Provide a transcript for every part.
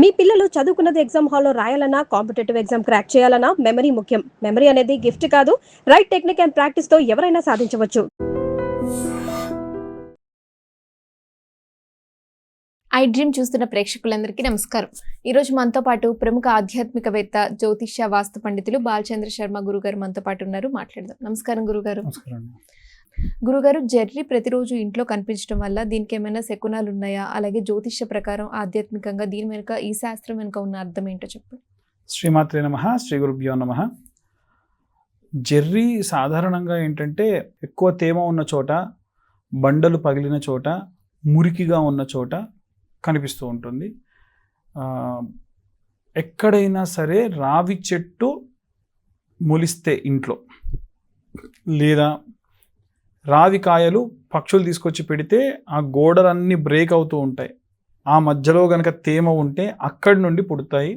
మీ పిల్లలు చదువుకున్నది ఎగ్జామ్ హాల్లో రాయాలన్నా, కాంపిటేటివ్ ఎగ్జామ్ క్రాక్ చేయాలన్నా మెమరీ ముఖ్యం. మెమరీ అనేది గిఫ్ట్ కాదు, రైట్ టెక్నిక్ అండ్ ప్రాక్టీస్ తో ఎవరైనా సాధించవచ్చు. ఐ డ్రీమ్ చూస్తున్న ప్రేక్షకులందరికీ నమస్కారం. ఈరోజు మనతో పాటు ప్రముఖ ఆధ్యాత్మికవేత్త, జ్యోతిష్య వాస్తు పండితులు బాలచంద్ర శర్మ గురుగారు మనతో పాటు ఉన్నారు. మాట్లాడదాం. నమస్కారం గురుగారు. గురుగారు, జెర్రీ ప్రతిరోజు ఇంట్లో కనిపించడం వల్ల దీనికి ఏమైనా శకునాలు ఉన్నాయా? అలాగే జ్యోతిష్య ప్రకారం ఆధ్యాత్మికంగా దీని వెనుక, ఈ శాస్త్రం వెనుక ఉన్న అర్థం ఏంటో చెప్పండి. శ్రీమాత్రే నమః, శ్రీ గురుభ్యో నమః. జెర్రీ సాధారణంగా ఏంటంటే ఎక్కువ తేమ ఉన్న చోట, బండలు పగిలిన చోట, మురికిగా ఉన్న చోట కనిపిస్తూ ఉంటుంది. ఎక్కడైనా సరే రావి చెట్టు మొలిస్తే ఇంట్లో, లేదా రావి కాయలు పక్షులు తీసుకొచ్చి పెడితే ఆ గోడలన్నీ బ్రేక్ అవుతూ ఉంటాయి. ఆ మధ్యలో కనుక తేమ ఉంటే అక్కడి నుండి పుడతాయి.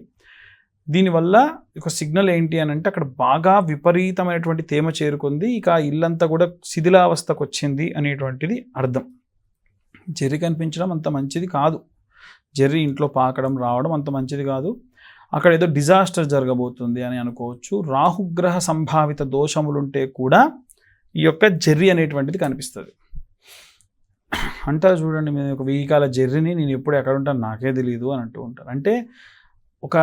దీనివల్ల ఒక సిగ్నల్ ఏంటి అని అంటే అక్కడ బాగా విపరీతమైనటువంటి తేమ చేరుకుంది, ఇక ఆ ఇల్లంతా కూడా శిథిలావస్థకు వచ్చింది అనేటువంటిది అర్థం. జెర్రీ కనిపించడం అంత మంచిది కాదు. జెర్రీ ఇంట్లో పాకడం రావడం అంత మంచిది కాదు. అక్కడ ఏదో డిజాస్టర్ జరగబోతుంది అని అనుకోవచ్చు. రాహుగ్రహ సంభావిత దోషములుంటే కూడా ఈ యొక్క జెర్రీ అనేటువంటిది కనిపిస్తుంది. అంటారు చూడండి, మేము ఒక 1000 కాల జెర్రీని నేను ఎప్పుడు ఎక్కడ ఉంటాను నాకే తెలియదు అని అంటూ ఉంటారు. అంటే ఒక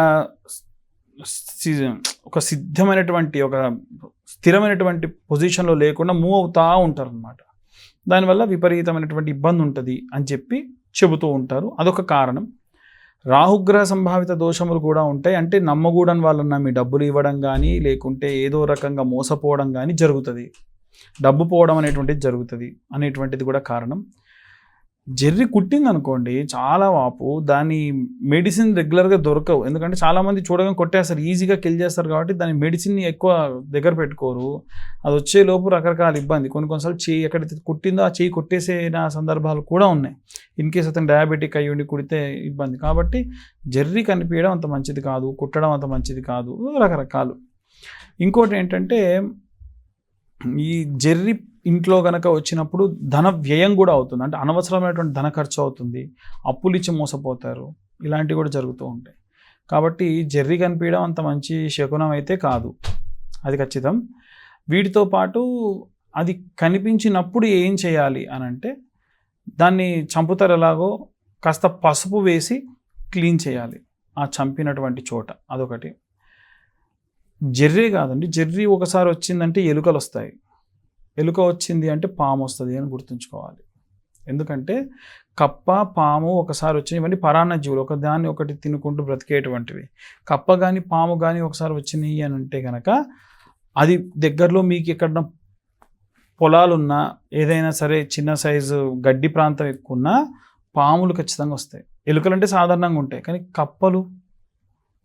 సిద్ధమైనటువంటి, ఒక స్థిరమైనటువంటి పొజిషన్లో లేకుండా మూవ్ అవుతూ ఉంటారు అన్నమాట. దానివల్ల విపరీతమైనటువంటి ఇబ్బంది ఉంటుంది అని చెప్పి చెబుతూ ఉంటారు. అదొక కారణం. రాహుగ్రహ సంభావిత దోషములు కూడా ఉంటాయి. అంటే నమ్మకూడని వాళ్ళని నమ్మి డబ్బులు ఇవ్వడం కానీ, లేకుంటే ఏదో రకంగా మోసపోవడం కానీ జరుగుతుంది. డబ్బు పోవడం అనేటువంటిది జరుగుతుంది అనేటువంటిది కూడా కారణం. జెర్రీ కుట్టింది అనుకోండి, చాలా వాపు, దాని మెడిసిన్ రెగ్యులర్గా దొరకవు. ఎందుకంటే చాలామంది చూడగానే కొట్టేస్తారు, ఈజీగా కిల్ చేస్తారు కాబట్టి దాని మెడిసిన్ని ఎక్కువ దగ్గర పెట్టుకోరు. అది వచ్చేలోపు రకరకాల ఇబ్బంది. కొన్నిసార్లు చేయి ఎక్కడైతే కుట్టిందో ఆ చేయి కొట్టేసిన సందర్భాలు కూడా ఉన్నాయి. ఇన్కేస్ అతను డయాబెటిక్ అయ్యి ఉండి కుడితే ఇబ్బంది. కాబట్టి జెర్రీ కనిపించడం అంత మంచిది కాదు, కుట్టడం అంత మంచిది కాదు, రకరకాలు. ఇంకోటి ఏంటంటే, ఈ జెర్రీ ఇంట్లో కనుక వచ్చినప్పుడు ధన వ్యయం కూడా అవుతుంది. అంటే అనవసరమైనటువంటి ధన ఖర్చు అవుతుంది, అప్పులు ఇచ్చి మోసపోతారు, ఇలాంటివి కూడా జరుగుతూ ఉంటాయి. కాబట్టి జెర్రీ కనిపించడం అంత మంచి శకునం అయితే కాదు, అది ఖచ్చితం. వీటితో పాటు అది కనిపించినప్పుడు ఏం చేయాలి అని అంటే, దాన్ని చంపుతారు ఎలాగో, కాస్త పసుపు వేసి క్లీన్ చేయాలి ఆ చంపినటువంటి చోట. అదొకటి. జెర్రీ కాదండి, జెర్రీ ఒకసారి వచ్చిందంటే ఎలుకలు వస్తాయి. ఎలుక వచ్చింది అంటే పాము వస్తుంది అని గుర్తుంచుకోవాలి. ఎందుకంటే కప్ప, పాము ఒకసారి వచ్చినాయి, ఇవన్నీ పరాన్న జీవులు, ఒకదాన్ని ఒకటి తినుకుంటూ బ్రతికేటువంటివి. కప్ప కానీ పాము కానీ ఒకసారి వచ్చినాయి అని అంటే కనుక, అది దగ్గరలో మీకు ఎక్కడ పొలాలున్నా, ఏదైనా సరే చిన్న సైజు గడ్డి ప్రాంతం ఎక్కువ ఉన్నా పాములు ఖచ్చితంగా వస్తాయి. ఎలుకలు అంటే సాధారణంగా ఉంటాయి, కానీ కప్పలు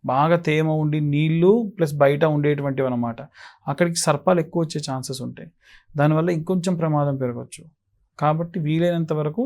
బాగా తేమ ఉండి నీళ్ళు ప్లస్ బయట ఉండేటువంటివి అన్నమాట. అక్కడికి సర్పాలు ఎక్కువ వచ్చే ఛాన్సెస్ ఉంటాయి. దానివల్ల ఇంకొంచెం ప్రమాదం పెరగచ్చు. కాబట్టి వీలైనంత వరకు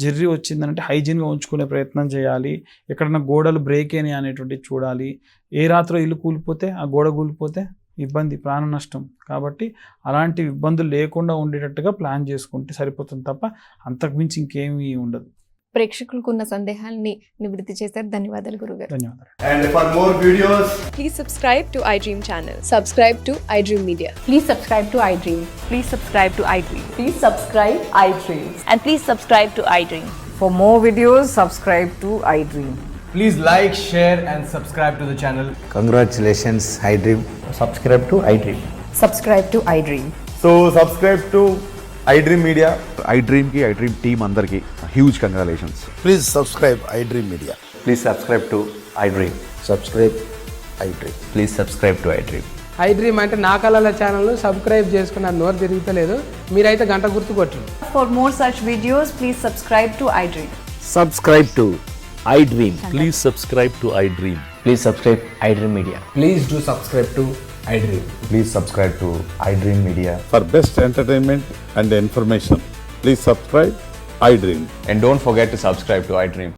జెర్రీ వచ్చిందంటే హైజీన్గా ఉంచుకునే ప్రయత్నం చేయాలి. ఎక్కడన్నా గోడలు బ్రేక్ అయినాయి అనేటువంటివి చూడాలి. ఏ రాత్రి ఇల్లు కూలిపోతే, ఆ గోడ కూలిపోతే ఇబ్బంది, ప్రాణ నష్టం. కాబట్టి అలాంటి ఇబ్బందులు లేకుండా ఉండేటట్టుగా ప్లాన్ చేసుకుంటే సరిపోతుంది తప్ప అంతకుమించి ఇంకేమీ ఉండదు. ప్రేక్షకులకు ఉన్న సందేహాలని నివృత్తి చేశారు. ధన్యవాదాలు గురుగారు. ధన్యవాదాలు. And for more videos, please subscribe to iDream channel. Subscribe to iDream Media. Please subscribe to iDream. Please subscribe to iDream. Please subscribe iDream. And please subscribe to iDream. For more videos, subscribe to iDream. please like, share and subscribe to the channel. Congratulations, iDream. Subscribe to iDream. Subscribe to iDream. So subscribe to iDream Media. iDream ki iDream team andarki huge congratulations. Please subscribe iDream Media. Please subscribe to iDream. Subscribe iDream. Please subscribe to iDream. iDream అంటే నా కళల ఛానల్ను subscribe చేసుకున్న నోరు తిరుగుతలేదు, మీరైతే గంట గుర్తు కొట్టండి. For more such videos, please subscribe to iDream. Subscribe to iDream. Please subscribe to iDream. Please subscribe iDream Media. Please do subscribe to iDream. Please subscribe to iDream Media. For best entertainment and information, please subscribe iDream. And don't forget to subscribe to iDream.